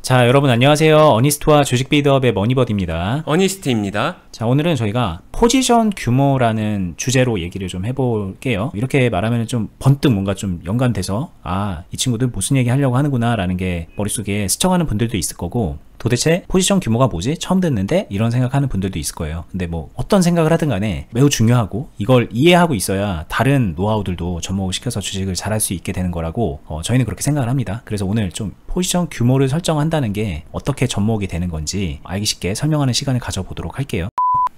자, 여러분 안녕하세요. 어니스트와 주식 빌드업의 머니버디입니다. 어니스트입니다. 자, 오늘은 저희가 포지션 규모라는 주제로 얘기를 좀 해볼게요. 이렇게 말하면 좀 번뜩 뭔가 좀 연관돼서 이 친구들 무슨 얘기 하려고 하는구나 라는 게 머릿속에 스쳐가는 분들도 있을 거고, 도대체 포지션 규모가 뭐지? 처음 듣는데? 이런 생각하는 분들도 있을 거예요. 근데 뭐 어떤 생각을 하든 간에 매우 중요하고, 이걸 이해하고 있어야 다른 노하우들도 접목을 시켜서 주식을 잘할 수 있게 되는 거라고 저희는 그렇게 생각을 합니다. 그래서 오늘 좀 포지션 규모를 설정한다는 게 어떻게 접목이 되는 건지 알기 쉽게 설명하는 시간을 가져보도록 할게요.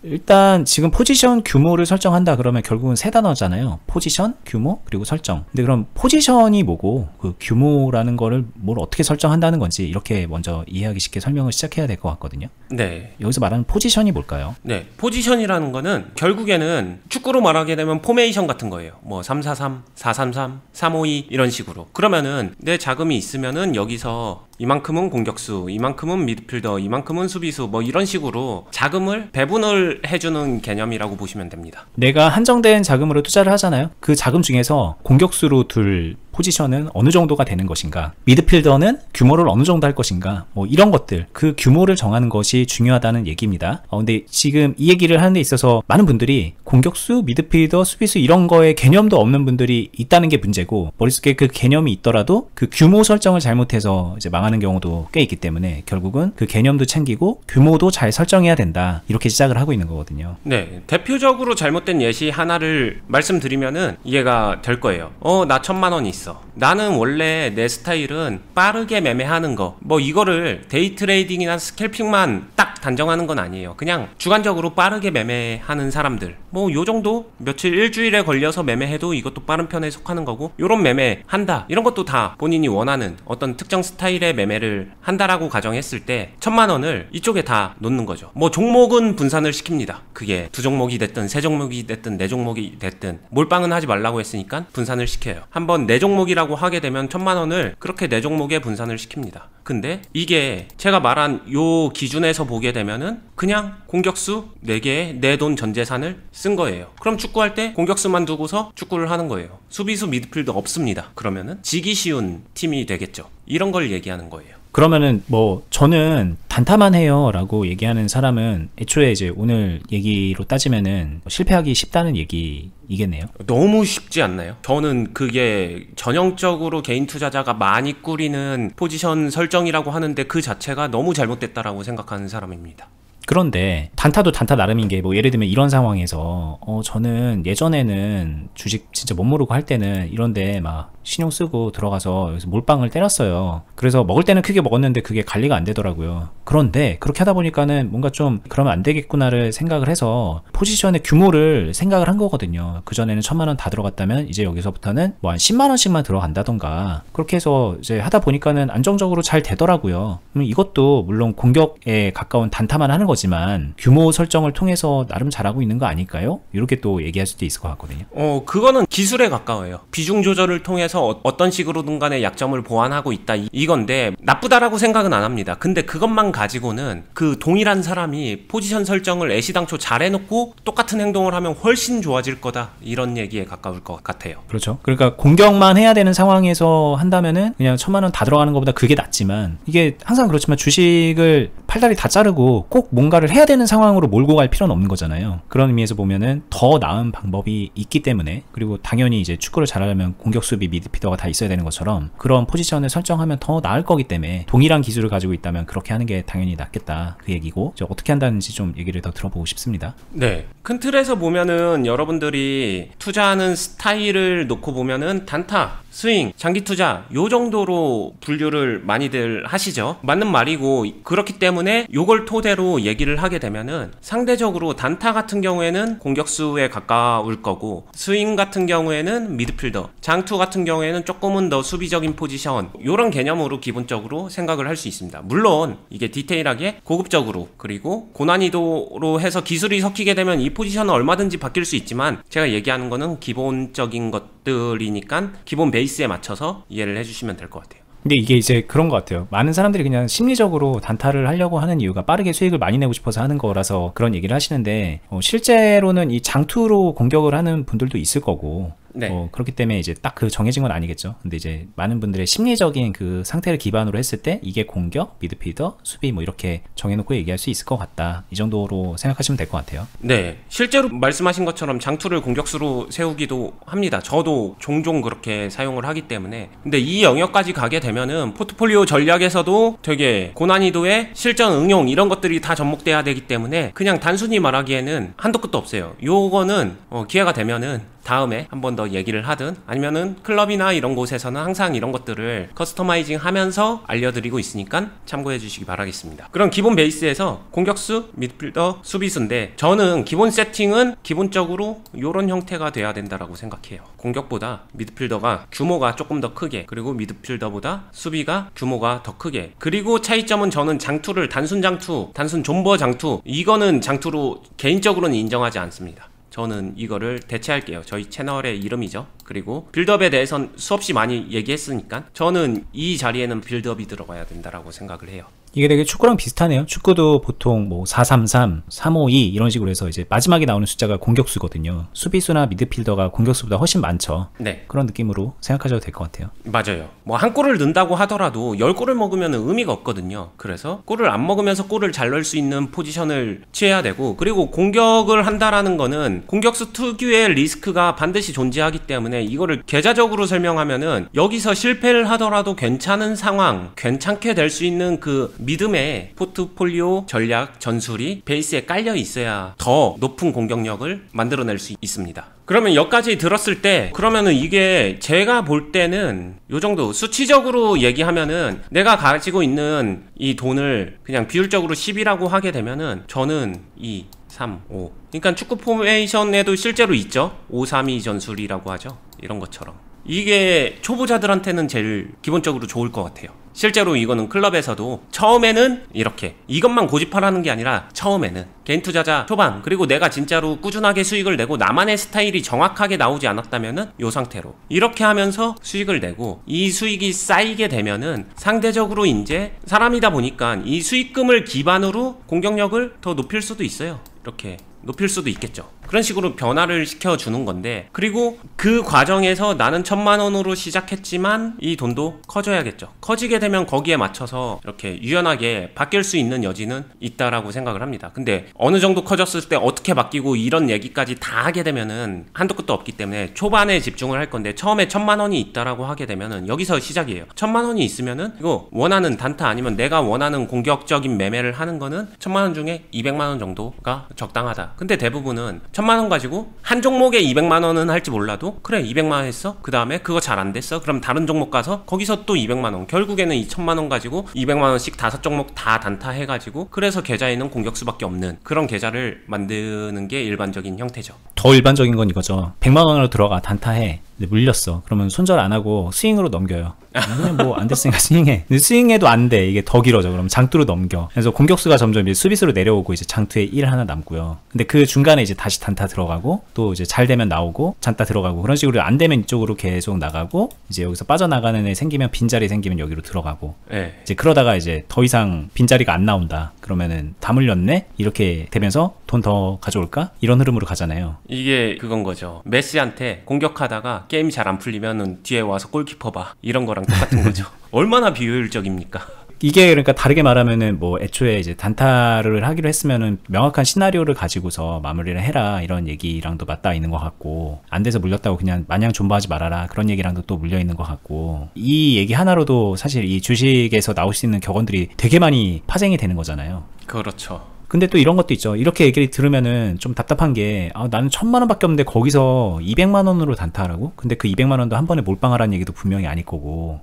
일단 지금 포지션 규모를 설정한다 그러면 결국은 세 단어잖아요. 포지션, 규모, 그리고 설정. 근데 그럼 포지션이 뭐고 그 규모라는 거를 뭘 어떻게 설정한다는 건지 이렇게 먼저 이해하기 쉽게 설명을 시작해야 될 것 같거든요. 네. 여기서 말하는 포지션이 뭘까요? 네. 포지션이라는 거는 결국에는 축구로 말하게 되면 포메이션 같은 거예요. 뭐 3-4-3, 4-3-3, 3-5-2 이런 식으로. 그러면은 내 자금이 있으면은 여기서 이만큼은 공격수, 이만큼은 미드필더, 이만큼은 수비수, 뭐 이런 식으로 자금을 배분을 해주는 개념이라고 보시면 됩니다. 내가 한정된 자금으로 투자를 하잖아요. 그 자금 중에서 공격수로 둘 포지션은 어느 정도가 되는 것인가, 미드필더는 규모를 어느 정도 할 것인가, 뭐 이런 것들, 그 규모를 정하는 것이 중요하다는 얘기입니다. 근데 지금 이 얘기를 하는 데 있어서 많은 분들이 공격수, 미드필더, 수비수 이런 거에 개념도 없는 분들이 있다는 게 문제고, 머릿속에 그 개념이 있더라도 그 규모 설정을 잘못해서 이제 망하는 경우도 꽤 있기 때문에 결국은 그 개념도 챙기고 규모도 잘 설정해야 된다, 이렇게 시작을 하고 있는 거거든요. 네, 대표적으로 잘못된 예시 하나를 말씀드리면은 이해가 될 거예요. 나 1,000만 원 있어. 나는 원래 내 스타일은 빠르게 매매하는 거, 뭐 이거를 데이 트레이딩이나 스캘핑만 딱 단정하는 건 아니에요. 그냥 주관적으로 빠르게 매매하는 사람들, 뭐 요 정도 며칠 일주일에 걸려서 매매해도 이것도 빠른 편에 속하는 거고, 요런 매매 한다, 이런 것도 다 본인이 원하는 어떤 특정 스타일의 매매를 한다라고 가정했을 때 1,000만 원을 이쪽에 다 놓는 거죠. 뭐 종목은 분산을 시킵니다. 그게 두 종목이 됐든 세 종목이 됐든 네 종목이 됐든 몰빵은 하지 말라고 했으니까 분산을 시켜요. 한번 네 종목이라고 하게 되면 1,000만 원을 그렇게 네 종목에 분산을 시킵니다. 근데 이게 제가 말한 요 기준에서 보게 되면은 그냥 공격수 4개에 내 돈 전 재산을 쓴 거예요. 그럼 축구할 때 공격수만 두고서 축구를 하는 거예요. 수비수 미드필더 없습니다. 그러면은 지기 쉬운 팀이 되겠죠. 이런 걸 얘기하는 거예요. 그러면은 뭐 저는 단타만 해요 라고 얘기하는 사람은 애초에 이제 오늘 얘기로 따지면은 실패하기 쉽다는 얘기이겠네요. 너무 쉽지 않나요? 저는 그게 전형적으로 개인 투자자가 많이 꾸리는 포지션 설정이라고 하는데 그 자체가 너무 잘못됐다라고 생각하는 사람입니다. 그런데 단타도 단타 나름인 게, 뭐 예를 들면 이런 상황에서 저는 예전에는 주식 진짜 못 모르고 할 때는 이런데 막 신용 쓰고 들어가서 여기서 몰빵을 때렸어요. 그래서 먹을 때는 크게 먹었는데 그게 관리가 안 되더라고요. 그런데 그렇게 하다 보니까는 뭔가 좀 그러면 안 되겠구나를 생각을 해서 포지션의 규모를 생각을 한 거거든요. 그전에는 1,000만 원 다 들어갔다면 이제 여기서부터는 뭐 한 10만 원씩만 들어간다던가, 그렇게 해서 이제 하다 보니까는 안정적으로 잘 되더라고요. 이것도 물론 공격에 가까운 단타만 하는 거지만 규모 설정을 통해서 나름 잘하고 있는 거 아닐까요? 이렇게 또 얘기할 수도 있을 것 같거든요. 그거는 기술에 가까워요. 비중 조절을 통해서 어떤 식으로든 간에 약점을 보완하고 있다, 이건데 나쁘다라고 생각은 안 합니다. 근데 그것만 가지고는 그 동일한 사람이 포지션 설정을 애시당초 잘 해놓고 똑같은 행동을 하면 훨씬 좋아질 거다, 이런 얘기에 가까울 것 같아요. 그렇죠. 그러니까 공격만 해야 되는 상황에서 한다면은 그냥 1,000만 원 다 들어가는 것보다 그게 낫지만, 이게 항상 그렇지만 주식을 팔다리 다 자르고 꼭 뭔가를 해야 되는 상황으로 몰고 갈 필요는 없는 거잖아요. 그런 의미에서 보면은 더 나은 방법이 있기 때문에, 그리고 당연히 이제 축구를 잘하려면 공격, 수비, 미드필더가 다 있어야 되는 것처럼 그런 포지션을 설정하면 더 나을 거기 때문에 동일한 기술을 가지고 있다면 그렇게 하는 게 당연히 낫겠다, 그 얘기고, 어떻게 한다는지 좀 얘기를 더 들어보고 싶습니다. 네, 큰 틀에서 보면은 여러분들이 투자하는 스타일을 놓고 보면은 단타, 스윙, 장기 투자 요 정도로 분류를 많이들 하시죠. 맞는 말이고, 그렇기 때문에 요걸 토대로 얘기를 하게 되면은 상대적으로 단타 같은 경우에는 공격수에 가까울 거고, 스윙 같은 경우에는 미드필더, 장투 같은 경우에는 조금은 더 수비적인 포지션, 요런 개념으로 기본적으로 생각을 할 수 있습니다. 물론 이게 디테일하게 고급적으로 그리고 고난이도로 해서 기술이 섞이게 되면 이 포지션은 얼마든지 바뀔 수 있지만, 제가 얘기하는 거는 기본적인 것들이니까 기본 베이스에 맞춰서 이해를 해주시면 될 것 같아요. 근데 이게 이제 그런 것 같아요. 많은 사람들이 그냥 심리적으로 단타를 하려고 하는 이유가 빠르게 수익을 많이 내고 싶어서 하는 거라서 그런 얘기를 하시는데, 실제로는 이 장투로 공격을 하는 분들도 있을 거고, 네. 그렇기 때문에 이제 딱 그 정해진 건 아니겠죠. 근데 이제 많은 분들의 심리적인 그 상태를 기반으로 했을 때 이게 공격, 미드필더, 수비 뭐 이렇게 정해놓고 얘기할 수 있을 것 같다. 이 정도로 생각하시면 될 것 같아요. 네, 실제로 말씀하신 것처럼 장투를 공격수로 세우기도 합니다. 저도 종종 그렇게 사용을 하기 때문에. 근데 이 영역까지 가게 되면은 포트폴리오 전략에서도 되게 고난이도의 실전 응용 이런 것들이 다 접목돼야 되기 때문에 그냥 단순히 말하기에는 한도 끝도 없어요. 요거는 기회가 되면은 다음에 한 번 더 얘기를 하든 아니면은 클럽이나 이런 곳에서는 항상 이런 것들을 커스터마이징 하면서 알려드리고 있으니까 참고해 주시기 바라겠습니다. 그럼 기본 베이스에서 공격수, 미드필더, 수비수인데 저는 기본 세팅은 기본적으로 이런 형태가 돼야 된다라고 생각해요. 공격보다 미드필더가 규모가 조금 더 크게, 그리고 미드필더보다 수비가 규모가 더 크게, 그리고 차이점은 저는 장투를 단순 장투, 단순 존버 장투, 이거는 장투로 개인적으로는 인정하지 않습니다. 저는 이거를 대체할게요. 저희 채널의 이름이죠. 그리고 빌드업에 대해서는 수없이 많이 얘기했으니까 저는 이 자리에는 빌드업이 들어가야 된다라고 생각을 해요. 이게 되게 축구랑 비슷하네요. 축구도 보통 뭐 433, 352 이런 식으로 해서 이제 마지막에 나오는 숫자가 공격수거든요. 수비수나 미드필더가 공격수보다 훨씬 많죠. 네. 그런 느낌으로 생각하셔도 될 것 같아요. 맞아요. 뭐 한 골을 넣는다고 하더라도 10골을 먹으면 의미가 없거든요. 그래서 골을 안 먹으면서 골을 잘 넣을 수 있는 포지션을 취해야 되고, 그리고 공격을 한다라는 거는 공격수 특유의 리스크가 반드시 존재하기 때문에 이거를 계좌적으로 설명하면은 여기서 실패를 하더라도 괜찮은 상황, 괜찮게 될 수 있는 그 믿음의 포트폴리오 전략 전술이 베이스에 깔려 있어야 더 높은 공격력을 만들어낼 수 있습니다. 그러면 여기까지 들었을 때 그러면은 이게 제가 볼 때는 요 정도 수치적으로 얘기하면은 내가 가지고 있는 이 돈을 그냥 비율적으로 10이라고 하게 되면은 저는 2, 3, 5 그러니까 축구 포메이션에도 실제로 있죠. 5, 3, 2 전술이라고 하죠. 이런 것처럼 이게 초보자들한테는 제일 기본적으로 좋을 것 같아요. 실제로 이거는 클럽에서도 처음에는 이렇게 이것만 고집하라는 게 아니라 처음에는 개인 투자자 초반, 그리고 내가 진짜로 꾸준하게 수익을 내고 나만의 스타일이 정확하게 나오지 않았다면은 이 상태로 이렇게 하면서 수익을 내고, 이 수익이 쌓이게 되면은 상대적으로 이제 사람이다 보니까 이 수익금을 기반으로 공격력을 더 높일 수도 있어요. 이렇게 높일 수도 있겠죠. 그런 식으로 변화를 시켜주는 건데, 그리고 그 과정에서 나는 1000만원으로 시작했지만 이 돈도 커져야겠죠. 커지게 되면 거기에 맞춰서 이렇게 유연하게 바뀔 수 있는 여지는 있다라고 생각을 합니다. 근데 어느 정도 커졌을 때 어떻게 바뀌고 이런 얘기까지 다 하게 되면은 한도 끝도 없기 때문에 초반에 집중을 할 건데, 처음에 1000만원이 있다라고 하게 되면은 여기서 시작이에요. 1000만원이 있으면은 이거 원하는 단타 아니면 내가 원하는 공격적인 매매를 하는 거는 1000만원 중에 200만원 정도가 적당하다. 근데 대부분은 1000만원 가지고 한 종목에 200만원은 할지 몰라도 그래 200만원 했어? 그 다음에 그거 잘 안 됐어? 그럼 다른 종목 가서 거기서 또 200만원, 결국에는 2000만원 가지고 200만원씩 5종목 다 단타 해가지고 그래서 계좌에는 공격수밖에 없는 그런 계좌를 만드는 게 일반적인 형태죠. 더 일반적인 건 이거죠. 100만원으로 들어가 단타해. 근데 물렸어. 그러면 손절 안 하고 스윙으로 넘겨요. 그냥 뭐 안 됐으니까 스윙해. 근데 스윙해도 안 돼. 이게 더 길어져. 그럼 장투로 넘겨. 그래서 공격수가 점점 이제 수비수로 내려오고 이제 장투에 1 하나 남고요. 근데 그 중간에 이제 다시 단타 들어가고 또 이제 잘 되면 나오고 단타 들어가고 그런 식으로 안 되면 이쪽으로 계속 나가고, 이제 여기서 빠져나가는 애 생기면 빈자리 생기면 여기로 들어가고. 네. 이제 그러다가 이제 더 이상 빈자리가 안 나온다. 그러면은 다 물렸네? 이렇게 되면서 돈 더 가져올까? 이런 흐름으로 가잖아요. 이게 그건 거죠. 메시한테 공격하다가 게임이 잘 안 풀리면은 뒤에 와서 골키퍼 봐. 이런 거랑 똑같은 거죠. 얼마나 비효율적입니까? 이게 그러니까 다르게 말하면은 뭐 애초에 이제 단타를 하기로 했으면은 명확한 시나리오를 가지고서 마무리를 해라 이런 얘기랑도 맞닿아 있는 것 같고, 안 돼서 물렸다고 그냥 마냥 존버하지 말아라 그런 얘기랑도 또 물려 있는 것 같고, 이 얘기 하나로도 사실 이 주식에서 나올 수 있는 격언들이 되게 많이 파생이 되는 거잖아요. 그렇죠. 근데 또 이런 것도 있죠. 이렇게 얘기를 들으면은 좀 답답한 게, 나는 1000만원 밖에 없는데 거기서 200만원으로 단타하라고? 근데 그 200만원도 한 번에 몰빵하라는 얘기도 분명히 아닐 거고,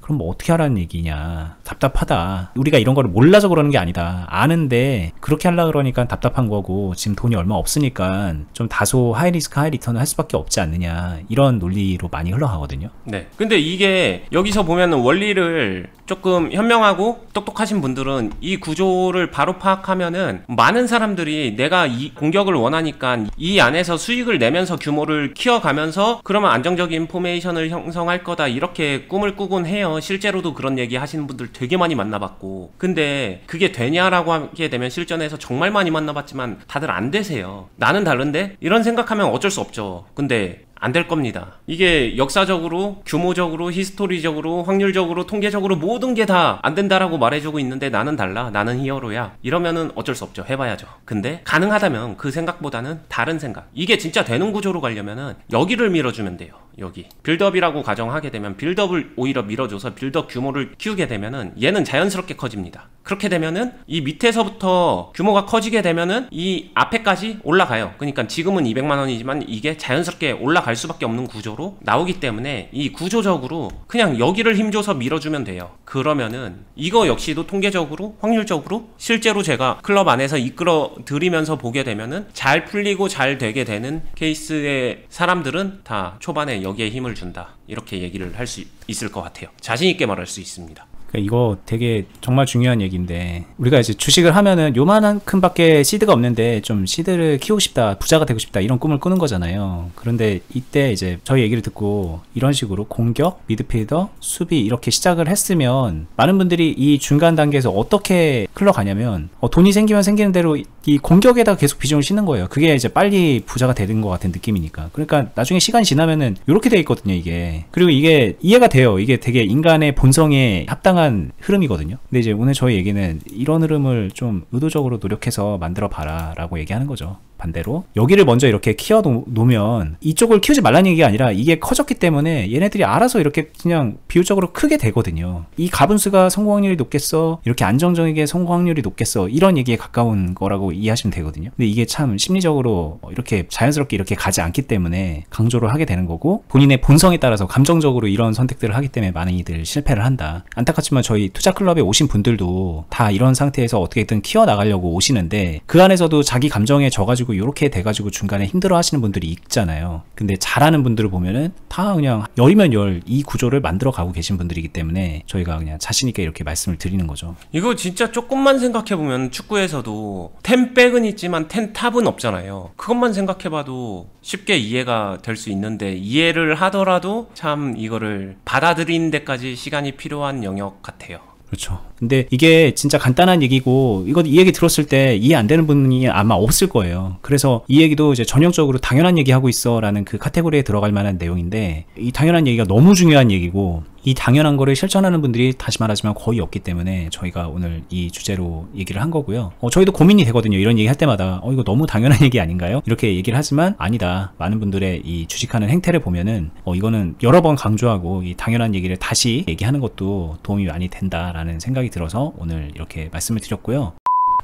그럼 뭐 어떻게 하라는 얘기냐. 답답하다. 우리가 이런 거를 몰라서 그러는 게 아니다. 아는데 그렇게 하려고 그러니까 답답한 거고, 지금 돈이 얼마 없으니까 좀 다소 하이 리스크 하이 리턴을 할 수밖에 없지 않느냐, 이런 논리로 많이 흘러가거든요. 네. 근데 이게 여기서 보면은 원리를 조금 현명하고 똑똑하신 분들은 이 구조를 바로 파악하면은 많은 사람들이 내가 이 공격을 원하니까 이 안에서 수익을 내면서 규모를 키워가면서 그러면 안정적인 포메이션을 형성할 거다, 이렇게 꿈을 꾸곤 해요. 실제로도 그런 얘기 하시는 분들 되게 많이 만나봤고, 근데 그게 되냐라고 하게 되면 실전에서 정말 많이 만나봤지만 다들 안 되세요. 나는 다른데? 이런 생각하면 어쩔 수 없죠. 근데 안 될 겁니다. 이게 역사적으로, 규모적으로, 히스토리적으로, 확률적으로, 통계적으로 모든 게 다 안 된다라고 말해주고 있는데 나는 달라, 나는 히어로야, 이러면은 어쩔 수 없죠. 해봐야죠. 근데 가능하다면 그 생각보다는 다른 생각, 이게 진짜 되는 구조로 가려면은 여기를 밀어주면 돼요. 여기 빌드업이라고 가정하게 되면 빌드업을 오히려 밀어줘서 빌드업 규모를 키우게 되면은 얘는 자연스럽게 커집니다. 그렇게 되면은 이 밑에서부터 규모가 커지게 되면은 이 앞에까지 올라가요. 그러니까 지금은 200만 원이지만 이게 자연스럽게 올라갈 수밖에 없는 구조로 나오기 때문에 이 구조적으로 그냥 여기를 힘줘서 밀어주면 돼요. 그러면은 이거 역시도 통계적으로, 확률적으로 실제로 제가 클럽 안에서 이끌어 들이면서 보게 되면은 잘 풀리고 잘 되게 되는 케이스의 사람들은 다 초반에 여기에 힘을 준다, 이렇게 얘기를 할 수 있을 것 같아요. 자신 있게 말할 수 있습니다. 이거 되게 정말 중요한 얘기인데, 우리가 이제 주식을 하면은 요만큼 밖에 시드가 없는데 좀 시드를 키우고 싶다, 부자가 되고 싶다, 이런 꿈을 꾸는 거잖아요. 그런데 이때 이제 저희 얘기를 듣고 이런 식으로 공격, 미드필더, 수비 이렇게 시작을 했으면 많은 분들이 이 중간 단계에서 어떻게 흘러가냐면 돈이 생기면 생기는 대로 이 공격에다 계속 비중을 싣는 거예요. 그게 이제 빨리 부자가 되는 것 같은 느낌이니까. 그러니까 나중에 시간이 지나면은 이렇게 돼 있거든요, 이게. 그리고 이게 이해가 돼요. 이게 되게 인간의 본성에 합당한 흐름이거든요. 근데 이제 오늘 저희 얘기는 이런 흐름을 좀 의도적으로 노력해서 만들어 봐라 라고 얘기하는 거죠. 반대로 여기를 먼저 이렇게 키워 놓으면 이쪽을 키우지 말라는 얘기가 아니라 이게 커졌기 때문에 얘네들이 알아서 이렇게 그냥 비율적으로 크게 되거든요. 이 가분수가 성공 확률이 높겠어, 이렇게 안정적이게 성공 확률이 높겠어, 이런 얘기에 가까운 거라고 이해하시면 되거든요. 근데 이게 참 심리적으로 이렇게 자연스럽게 이렇게 가지 않기 때문에 강조를 하게 되는 거고, 본인의 본성에 따라서 감정적으로 이런 선택들을 하기 때문에 많은 이들 실패를 한다. 안타깝지만 저희 투자클럽에 오신 분들도 다 이런 상태에서 어떻게든 키워나가려고 오시는데 그 안에서도 자기 감정에 져가지고 이렇게 돼가지고 중간에 힘들어 하시는 분들이 있잖아요. 근데 잘하는 분들을 보면은 다 그냥 열이면 열 이 구조를 만들어 가고 계신 분들이기 때문에 저희가 그냥 자신있게 이렇게 말씀을 드리는 거죠. 이거 진짜 조금만 생각해보면 축구에서도 10백은 있지만 10탑은 없잖아요. 그것만 생각해봐도 쉽게 이해가 될 수 있는데, 이해를 하더라도 참 이거를 받아들이는 데까지 시간이 필요한 영역 같아요. 그렇죠. 근데 이게 진짜 간단한 얘기고, 이거 이 얘기 들었을 때 이해 안 되는 분이 아마 없을 거예요. 그래서 이 얘기도 이제 전형적으로 당연한 얘기 하고 있어 라는 그 카테고리에 들어갈 만한 내용인데, 이 당연한 얘기가 너무 중요한 얘기고, 이 당연한 거를 실천하는 분들이 다시 말하지만 거의 없기 때문에 저희가 오늘 이 주제로 얘기를 한 거고요. 저희도 고민이 되거든요. 이런 얘기 할 때마다 이거 너무 당연한 얘기 아닌가요? 이렇게 얘기를 하지만 아니다. 많은 분들의 이 주식하는 행태를 보면은 이거는 여러 번 강조하고 이 당연한 얘기를 다시 얘기하는 것도 도움이 많이 된다라는 생각이 들어서 오늘 이렇게 말씀을 드렸고요.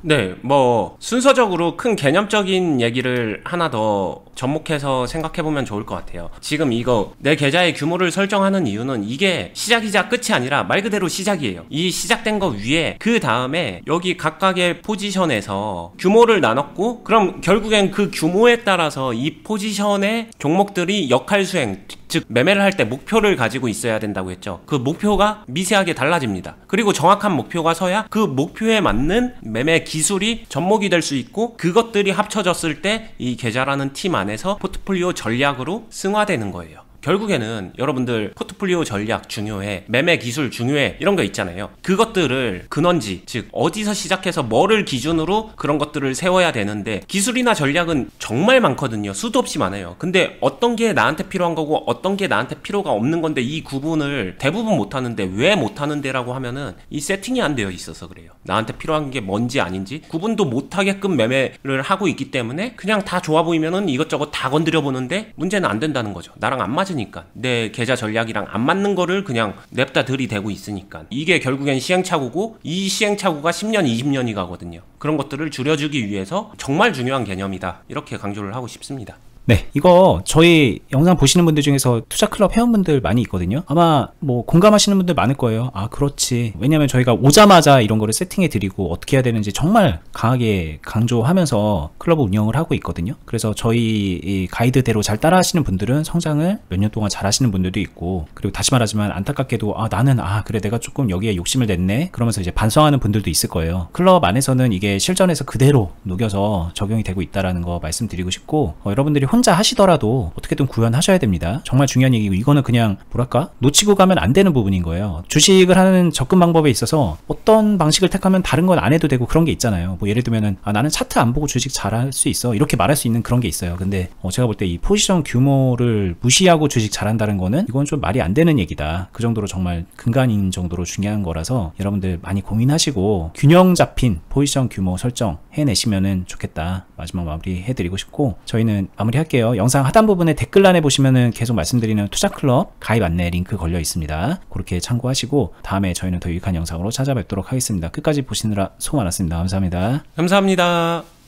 네, 뭐 순서적으로 큰 개념적인 얘기를 하나 더 접목해서 생각해보면 좋을 것 같아요. 지금 이거 내 계좌의 규모를 설정하는 이유는 이게 시작이자 끝이 아니라 말 그대로 시작이에요. 이 시작된 거 위에 그 다음에 여기 각각의 포지션에서 규모를 나눴고, 그럼 결국엔 그 규모에 따라서 이 포지션의 종목들이 역할 수행, 즉 매매를 할 때 목표를 가지고 있어야 된다고 했죠. 그 목표가 미세하게 달라집니다. 그리고 정확한 목표가 서야 그 목표에 맞는 매매 기술이 접목이 될 수 있고, 그것들이 합쳐졌을 때 이 계좌라는 팀 안에서 포트폴리오 전략으로 승화되는 거예요. 결국에는 여러분들 포트폴리오 전략 중요해, 매매 기술 중요해, 이런 거 있잖아요. 그것들을 근원지, 즉 어디서 시작해서 뭐를 기준으로 그런 것들을 세워야 되는데, 기술이나 전략은 정말 많거든요. 수도 없이 많아요. 근데 어떤 게 나한테 필요한 거고 어떤 게 나한테 필요가 없는 건데, 이 구분을 대부분 못하는데, 왜 못하는데 라고 하면은 이 세팅이 안 되어 있어서 그래요. 나한테 필요한 게 뭔지 아닌지 구분도 못하게끔 매매를 하고 있기 때문에 그냥 다 좋아 보이면은 이것저것 다 건드려 보는데 문제는 안 된다는 거죠. 나랑 안 맞으니까, 내 계좌 전략이랑 안 맞는 거를 그냥 냅다 들이대고 있으니까. 이게 결국엔 시행착오고, 이 시행착오가 10년 20년이 가거든요. 그런 것들을 줄여주기 위해서 정말 중요한 개념이다, 이렇게 강조를 하고 싶습니다. 네, 이거 저희 영상 보시는 분들 중에서 투자클럽 회원분들 많이 있거든요. 아마 뭐 공감하시는 분들 많을 거예요. 아, 그렇지. 왜냐면 저희가 오자마자 이런 거를 세팅해 드리고 어떻게 해야 되는지 정말 강하게 강조하면서 클럽을 운영을 하고 있거든요. 그래서 저희 이 가이드대로 잘 따라 하시는 분들은 성장을 몇 년 동안 잘 하시는 분들도 있고, 그리고 다시 말하지만 안타깝게도 나는 그래 내가 조금 여기에 욕심을 냈네, 그러면서 이제 반성하는 분들도 있을 거예요. 클럽 안에서는 이게 실전에서 그대로 녹여서 적용이 되고 있다라는 거 말씀드리고 싶고, 여러분들이 혼자 하시더라도 어떻게든 구현하셔야 됩니다. 정말 중요한 얘기고, 이거는 그냥 뭐랄까 놓치고 가면 안 되는 부분인 거예요. 주식을 하는 접근 방법에 있어서 어떤 방식을 택하면 다른 건 안 해도 되고 그런 게 있잖아요. 뭐 예를 들면은 나는 차트 안 보고 주식 잘할 수 있어, 이렇게 말할 수 있는 그런 게 있어요. 근데 제가 볼 때 이 포지션 규모를 무시하고 주식 잘한다는 거는 이건 좀 말이 안 되는 얘기다. 그 정도로 정말 근간인 정도로 중요한 거라서 여러분들 많이 고민하시고 균형 잡힌 포지션 규모 설정 해내시면은 좋겠다. 마지막 마무리 해드리고 싶고, 저희는 마무리할게요. 영상 하단 부분에 댓글란에 보시면은 계속 말씀드리는 투자클럽 가입 안내 링크 걸려 있습니다. 그렇게 참고하시고 다음에 저희는 더 유익한 영상으로 찾아뵙도록 하겠습니다. 끝까지 보시느라 수고 많았습니다. 감사합니다. 감사합니다.